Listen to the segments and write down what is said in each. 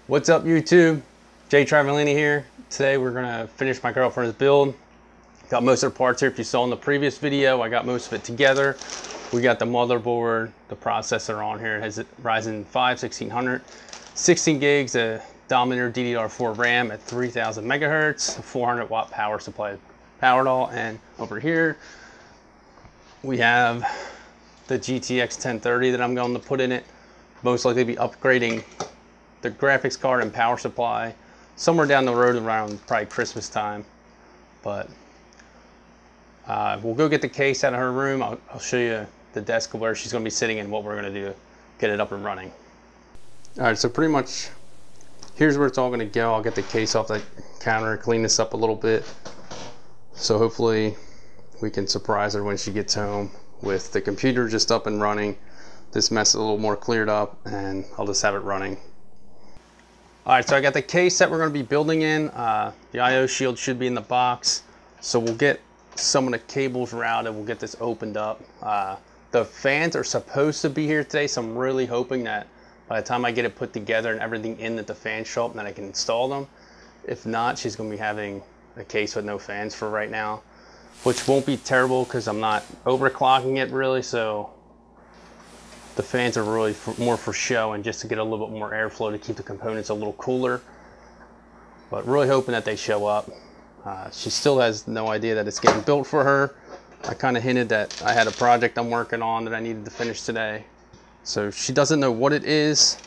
What's up, YouTube? Jay Travellini here. Today we're gonna finish my girlfriend's build. Got most of the parts here. If you saw in the previous video, I got most of it together. We got the motherboard, the processor on here. It has a Ryzen 5 1600, 16 gigs, a Dominator DDR4 RAM at 3000 megahertz, a 400 watt power supply powered all. And over here, we have the GTX 1030 that I'm going to put in it. Most likely be upgrading the graphics card and power supply somewhere down the road around probably Christmas time. But we'll go get the case out of her room. I'll show you the desk where she's going to be sitting and what we're going to do to get it up and running. All right, so pretty much here's where it's all going to go. I'll get the case off the counter, clean this up a little bit, so hopefully we can surprise her when she gets home with the computer just up and running, this mess a little more cleared up, and I'll just have it running. All right, so I got the case that we're going to be building in. The IO shield should be in the box. So we'll get some of the cables routed. We'll get this opened up. The fans are supposed to be here today, so I'm really hoping that by the time I get it put together and everything in, that the fans show up and that I can install them. If not, she's going to be having a case with no fans for right now, which won't be terrible because I'm not overclocking it really. So the fans are really more for show and just to get a little bit more airflow to keep the components a little cooler. But really hoping that they show up. She still has no idea that it's getting built for her. I kind of hinted that I had a project I'm working on that I needed to finish today. So she doesn't know what it is.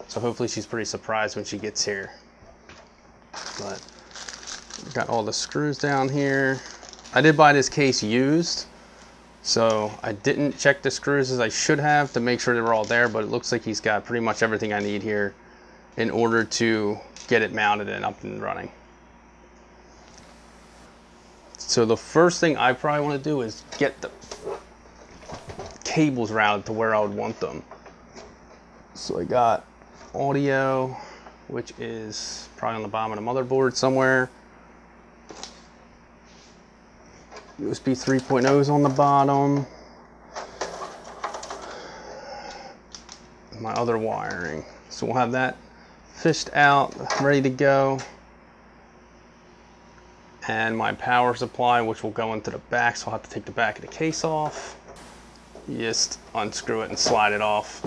So hopefully she's pretty surprised when she gets here. But got all the screws down here. I did buy this case used, so I didn't check the screws as I should have to make sure they were all there, but it looks like he's got pretty much everything I need here in order to get it mounted and up and running. So the first thing I probably want to do is get the cables routed to where I would want them. So I got audio, which is probably on the bottom of the motherboard somewhere. USB 3.0s on the bottom. My other wiring. So we'll have that fished out, ready to go. And my power supply, which will go into the back, so I'll have to take the back of the case off. You just unscrew it and slide it off.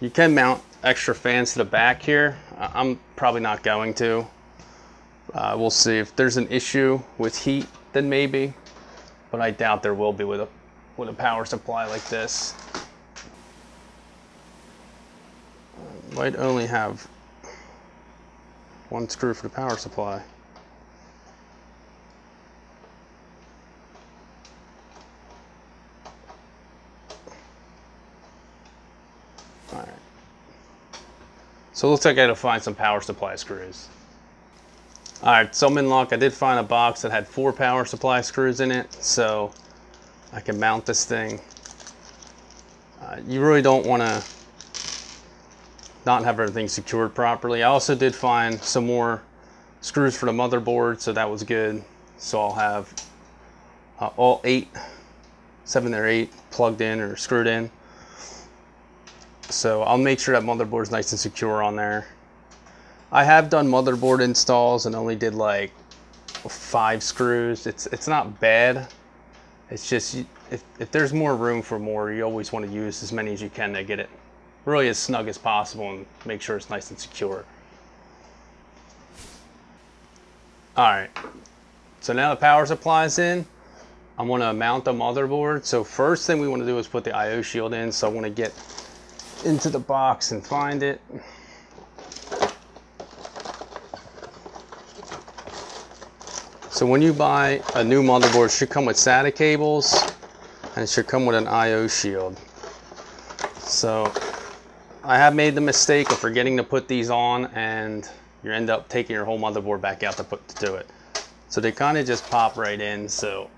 You can mount extra fans to the back here. I'm probably not going to. We'll see. If there's an issue with heat, then maybe, but I doubt there will be with a power supply like this. Might only have one screw for the power supply. All right. So it looks like I gotta find some power supply screws. All right, so I'm in luck. I did find a box that had 4 power supply screws in it, so I can mount this thing. You really don't want to not have everything secured properly. I also did find some more screws for the motherboard, so that was good. So I'll have all 7 or 8 plugged in or screwed in. So I'll make sure that motherboard's nice and secure on there. I have done motherboard installs and only did like 5 screws. It's not bad. It's just if there's more room for more, you always want to use as many as you can to get it really as snug as possible and make sure it's nice and secure. All right, so now the power supply's in. I want to mount the motherboard. So first thing we want to do is put the IO shield in. So I want to get into the box and find it. So when you buy a new motherboard, it should come with SATA cables and it should come with an IO shield. So I have made the mistake of forgetting to put these on, and you end up taking your whole motherboard back out to do it. So they kind of just pop right in. So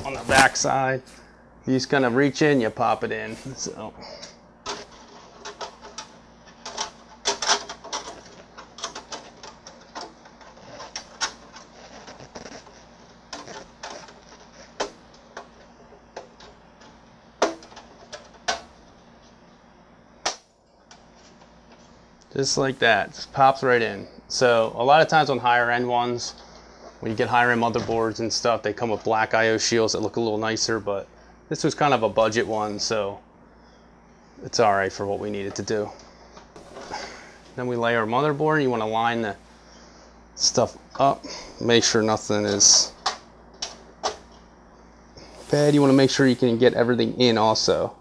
on the back side, you just kind of reach in, you pop it in. So Just like that, just pops right in. So a lot of times on higher end ones, when you get higher end motherboards and stuff, they come with black IO shields that look a little nicer, but this was kind of a budget one, so it's all right for what we needed to do. Then we lay our motherboard. You want to line the stuff up, make sure nothing is bad. You want to make sure you can get everything in also.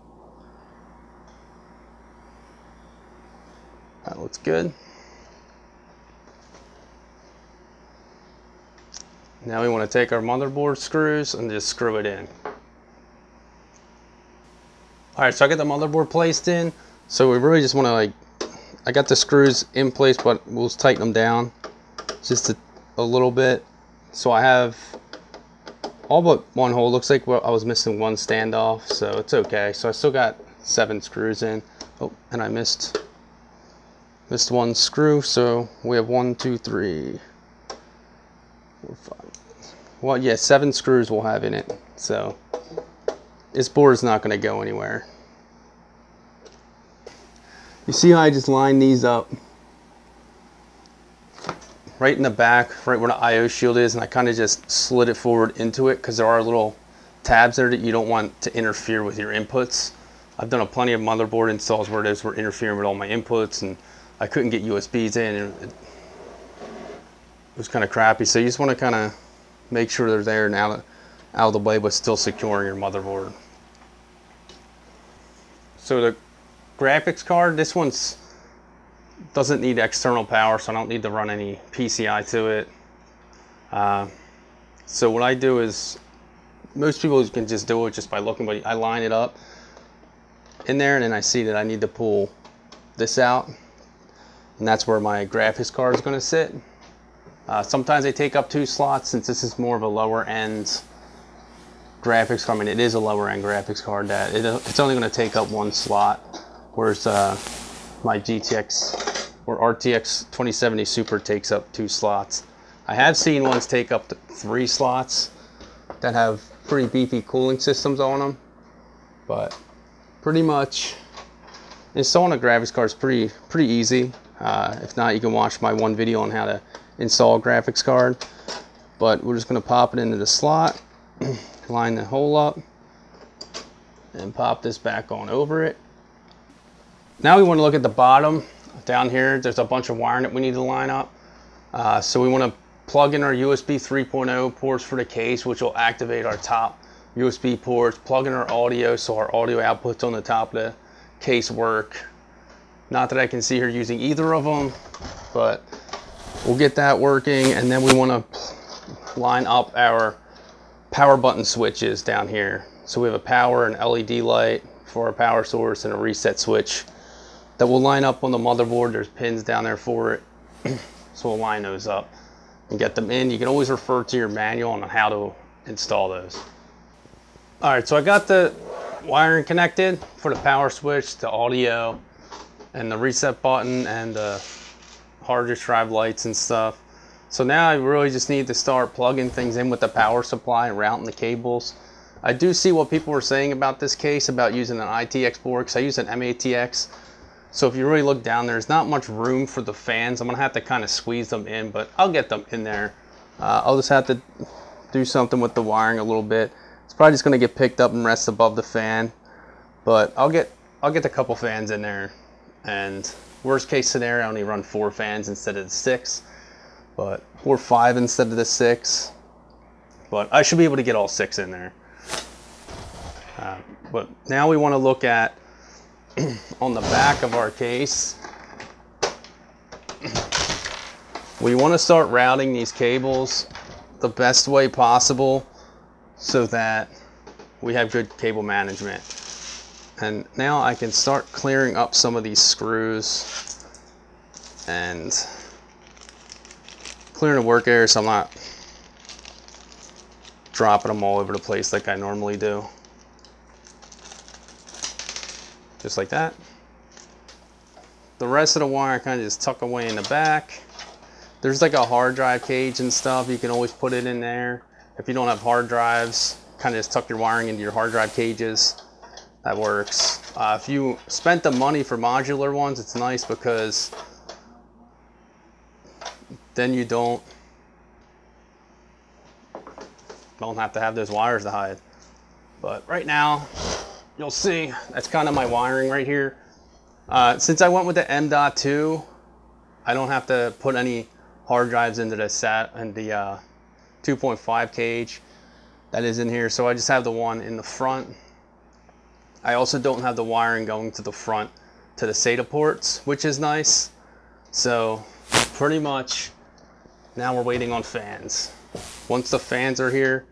That looks good. Now we want to take our motherboard screws and just screw it in. Alright, so I got the motherboard placed in. So we really just want to I got the screws in place, but we'll tighten them down just a little bit. So I have all but one hole. Looks like I was missing one standoff, so it's okay. So I still got 7 screws in. Oh, and I missed one screw, so we have 1, 2, 3, 4, 5. Well, yeah, 7 screws we'll have in it. So this board is not going to go anywhere. You see how I just lined these up right in the back, right where the IO shield is, and I kind of just slid it forward into it because there are little tabs there that you don't want to interfere with your inputs. I've done plenty of motherboard installs where those were interfering with all my inputs, and I couldn't get USBs in, and it was kind of crappy. So you just want to kind of make sure they're there and out of the way, but still securing your motherboard. So the graphics card, this one's doesn't need external power, so I don't need to run any PCI to it. So what I do is, most people can just do it just by looking, but I line it up in there, and then I see that I need to pull this out, and that's where my graphics card is going to sit. Sometimes they take up 2 slots, since this is more of a lower end graphics card. I mean, it is a lower end graphics card that it's only going to take up 1 slot, whereas my GTX or RTX 2070 Super takes up 2 slots. I have seen ones take up to 3 slots that have pretty beefy cooling systems on them, but pretty much installing a graphics card is pretty easy. If not, you can watch my one video on how to install a graphics card. But we're just going to pop it into the slot, line the hole up, and pop this back on over it. Now we want to look at the bottom. Down here, there's a bunch of wiring that we need to line up. So we want to plug in our USB 3.0 ports for the case, which will activate our top USB ports. Plug in our audio, so our audio outputs on the top of the case work. Not that I can see her using either of them, but we'll get that working. And then we want to line up our power button switches down here. So we have a power and LED light for our power source and a reset switch that will line up on the motherboard. There's pins down there for it. So we'll line those up and get them in. You can always refer to your manual on how to install those. All right, so I got the wiring connected for the power switch, the audio, and the reset button, and the hard disk drive lights and stuff. So now I really just need to start plugging things in with the power supply and routing the cables. I do see what people were saying about this case, about using an ITX board, because I use an M-ATX. So if you really look down, there's not much room for the fans. I'm gonna have to kind of squeeze them in, but I'll get them in there. I'll just have to do something with the wiring a little bit. It's probably just gonna get picked up and rest above the fan, but I'll get a couple fans in there. And worst case scenario, I only run 4 fans instead of the 6, or 5 instead of the 6. But I should be able to get all 6 in there. But now we want to look at on the back of our case. We want to start routing these cables the best way possible so that we have good cable management. And now I can start clearing up some of these screws and clearing the work area so I'm not dropping them all over the place like I normally do. Just like that. The rest of the wire I kind of just tuck away in the back. There's like a hard drive cage and stuff. You can always put it in there. If you don't have hard drives, kind of just tuck your wiring into your hard drive cages. That works. If you spent the money for modular ones, it's nice because then you don't have to have those wires to hide. But right now, you'll see that's kind of my wiring right here. Since I went with the M.2, I don't have to put any hard drives into the 2.5 kH that is in here. So I just have the one in the front. I also don't have the wiring going to the front to the SATA ports, which is nice. So pretty much now we're waiting on fans. Once the fans are here,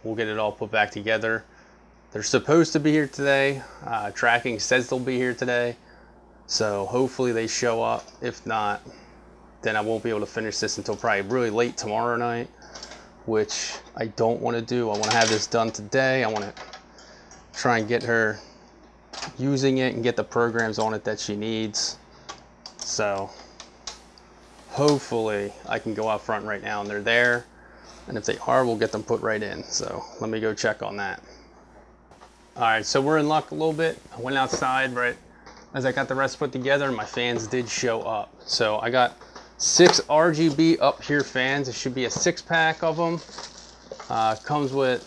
we'll get it all put back together. They're supposed to be here today. Tracking says they'll be here today. So hopefully they show up. If not, then I won't be able to finish this until probably really late tomorrow night, which I don't want to do. I want to have this done today. I want to try and get her using it and get the programs on it that she needs. So hopefully I can go out front right now and they're there. And if they are, we'll get them put right in. So let me go check on that. All right, so we're in luck a little bit. I went outside right as I got the rest put together and my fans did show up. So I got 6 RGB up here fans. It should be a 6-pack of them. Comes with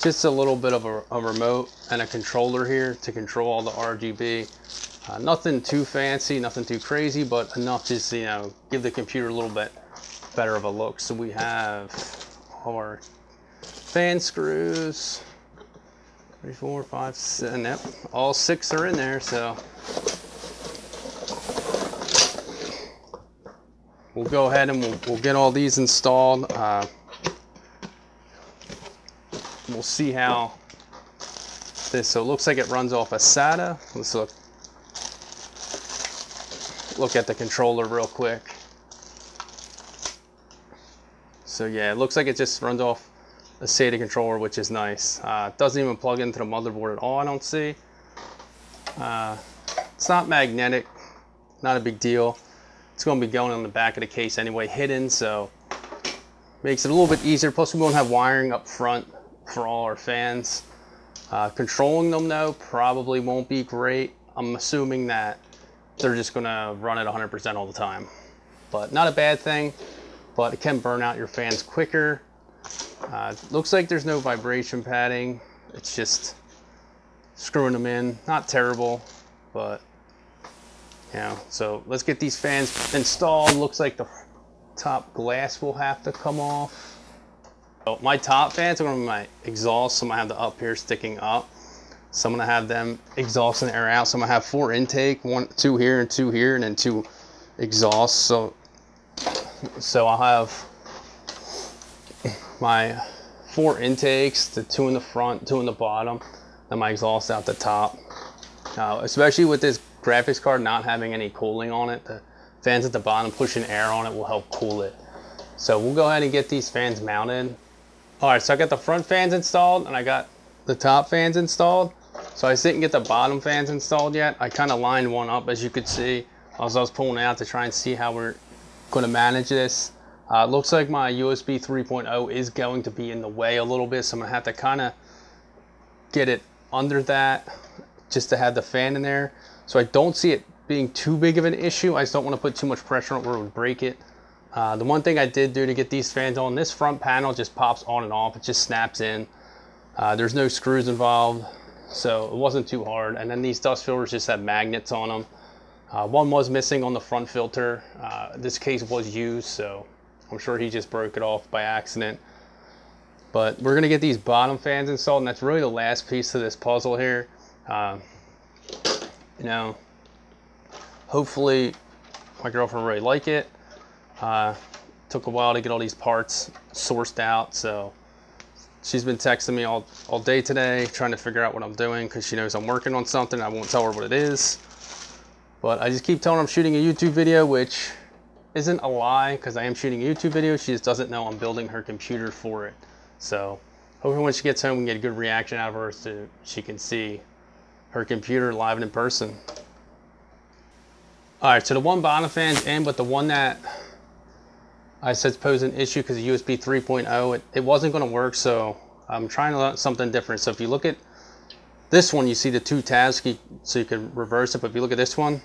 just a little bit of a remote and a controller here to control all the RGB. Nothing too fancy, nothing too crazy, but enough just to, you know, give the computer a little bit better of a look. So we have our fan screws, 3, 4, 5, 6, and yep, all 6 are in there. So we'll go ahead and we'll get all these installed. We'll see how this, so it looks like it runs off a SATA. Let's look at the controller real quick. So yeah, it looks like it just runs off a SATA controller, which is nice. It doesn't even plug into the motherboard at all, I don't see. It's not magnetic, not a big deal. It's going to be going on the back of the case anyway, hidden, so makes it a little bit easier. Plus we won't have wiring up front for all our fans. Controlling them though probably won't be great. I'm assuming that they're just gonna run at 100% all the time, but not a bad thing. But it can burn out your fans quicker. Looks like there's no vibration padding. It's just screwing them in. Not terrible, but you know. So let's get these fans installed. Looks like the top glass will have to come off. So my top fans are going to be my exhaust. So I'm going to have the up here sticking up. So I'm going to have them exhausting the air out. So I'm going to have 4 intake, 2 here and 2 here, and then 2 exhausts. So I'll have my 4 intakes, the 2 in the front, 2 in the bottom, and my exhaust out the top. Especially with this graphics card not having any cooling on it, the fans at the bottom pushing air on it will help cool it. So we'll go ahead and get these fans mounted. All right, so I got the front fans installed and I got the top fans installed. So I didn't get the bottom fans installed yet. I kind of lined one up, as you could see, as I was pulling out to try and see how we're going to manage this. Looks like my USB 3.0 is going to be in the way a little bit, so I'm going to have to kind of get it under that just to have the fan in there. So I don't see it being too big of an issue. I just don't want to put too much pressure on it where it would break it. The one thing I did do to get these fans on, this front panel just pops on and off. It just snaps in. There's no screws involved, so it wasn't too hard. And then these dust filters just have magnets on them. One was missing on the front filter. This case was used, so I'm sure he just broke it off by accident. But we're going to get these bottom fans installed, and that's really the last piece of this puzzle here. You know, hopefully my girlfriend really like it. Took a while to get all these parts sourced out, so she's been texting me all day today trying to figure out what I'm doing, because she knows I'm working on something. I won't tell her what it is, but I just keep telling her I'm shooting a YouTube video, which isn't a lie, because I am shooting a YouTube video. She just doesn't know I'm building her computer for it. So hopefully when she gets home we can get a good reaction out of her so she can see her computer live and in person. All right, so the one bottom fan's in, but the one that I said posed an issue because of USB 3.0, it wasn't going to work, so I'm trying to learn something different. So if you look at this one, you see the 2 tabs, so you can reverse it. But if you look at this one,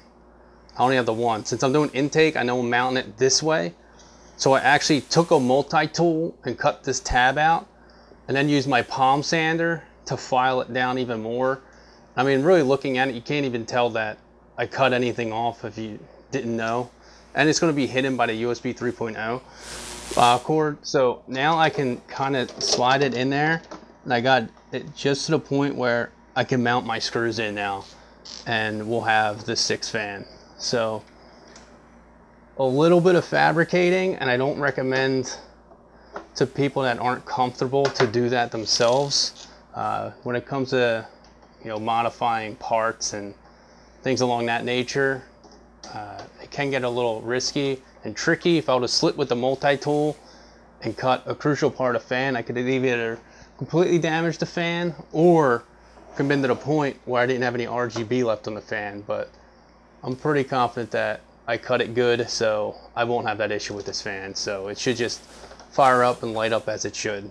I only have the one. Since I'm doing intake, I know I'm mounting it this way. So I actually took a multi-tool and cut this tab out and then used my palm sander to file it down even more. I mean, really looking at it, you can't even tell that I cut anything off if you didn't know. And it's going to be hidden by the USB 3.0 cord. So now I can kind of slide it in there, and I got it just to the point where I can mount my screws in now, and we'll have the 6 fan. So a little bit of fabricating, and I don't recommend to people that aren't comfortable to do that themselves. When it comes to, you know, modifying parts and things along that nature, it can get a little risky and tricky. If I would have slit with the multi-tool and cut a crucial part of fan, I could have either completely damaged the fan or could been to the point where I didn't have any RGB left on the fan. But I'm pretty confident that I cut it good, so I won't have that issue with this fan. So it should just fire up and light up as it should.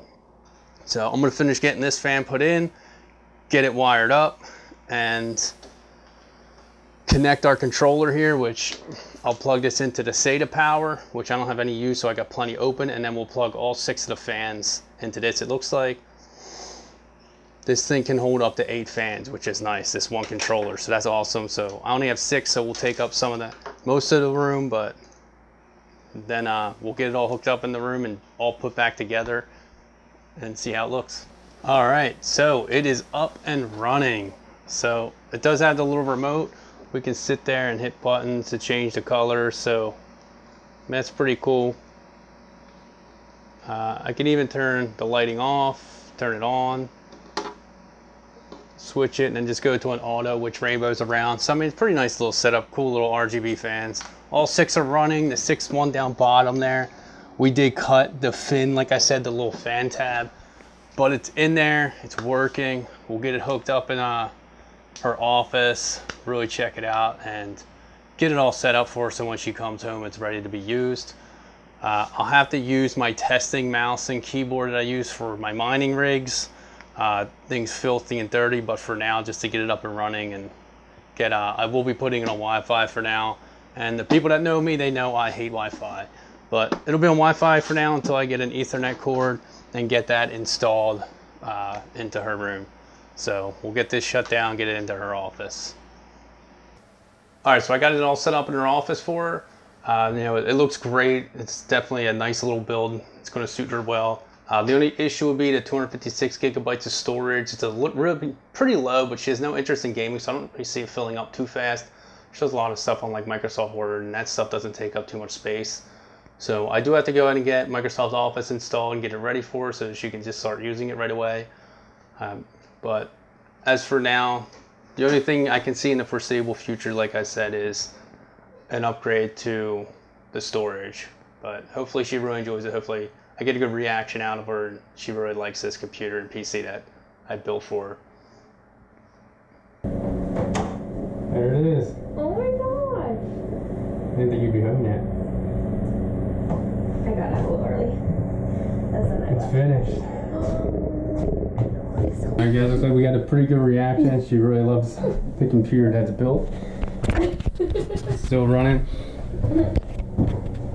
So I'm gonna finish getting this fan put in, get it wired up, and connect our controller here, which I'll plug this into the SATA power, which I don't have any use, so I got plenty open, and then we'll plug all 6 of the fans into this. It looks like this thing can hold up to 8 fans, which is nice, this one controller, so that's awesome. So I only have 6, so we'll take up most of the room, but then we'll get it all hooked up in the room and all put back together and see how it looks. All right, so it is up and running. So it does have the little remote. We can sit there and hit buttons to change the color, so that's pretty cool. I can even turn the lighting off, turn it on, switch it, and then just go to an auto, which rainbows around. So I mean, it's pretty nice little setup, cool little RGB fans. All 6 are running, the 6th one down bottom there. We did cut the fin, like I said, the little fan tab, but it's in there, it's working. We'll get it hooked up in her office, really check it out, and get it all set up for her so when she comes home, it's ready to be used. I'll have to use my testing mouse and keyboard that I use for my mining rigs. Things filthy and dirty, but for now, just to get it up and running and get, I will be putting it on Wi-Fi for now. And the people that know me, they know I hate Wi-Fi, but it'll be on Wi-Fi for now until I get an Ethernet cord and get that installed into her room. So we'll get this shut down, get it into her office. All right, so I got it all set up in her office for her. You know, it looks great. It's definitely a nice little build. It's going to suit her well. The only issue would be the 256 gigabytes of storage. It's really pretty low, but she has no interest in gaming, so I don't really see it filling up too fast. She does a lot of stuff on like Microsoft Word, and that stuff doesn't take up too much space. So I do have to go ahead and get Microsoft Office installed and get it ready for her so that she can just start using it right away. But as for now, the only thing I can see in the foreseeable future, like I said, is an upgrade to the storage. But hopefully she really enjoys it. Hopefully I get a good reaction out of her, and she really likes this computer and PC that I built for her. There it is. Oh my god! I didn't think you'd be home yet. I got out a little early. It's finished. I guess looks like we got a pretty good reaction. She really loves the computer that's built. Still running.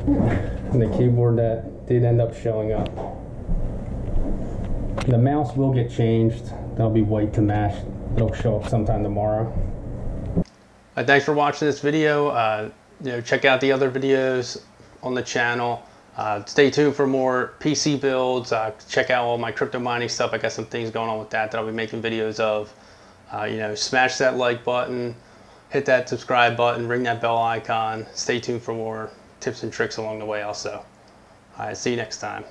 And the keyboard that did end up showing up. The mouse will get changed. That'll be white to match. It'll show up sometime tomorrow. Thanks for watching this video. You know, check out the other videos on the channel. Stay tuned for more PC builds. Check out all my crypto mining stuff. I got some things going on with that I'll be making videos of. You know, smash that like button, hit that subscribe button, ring that bell icon. Stay tuned for more tips and tricks along the way also. All right, see you next time.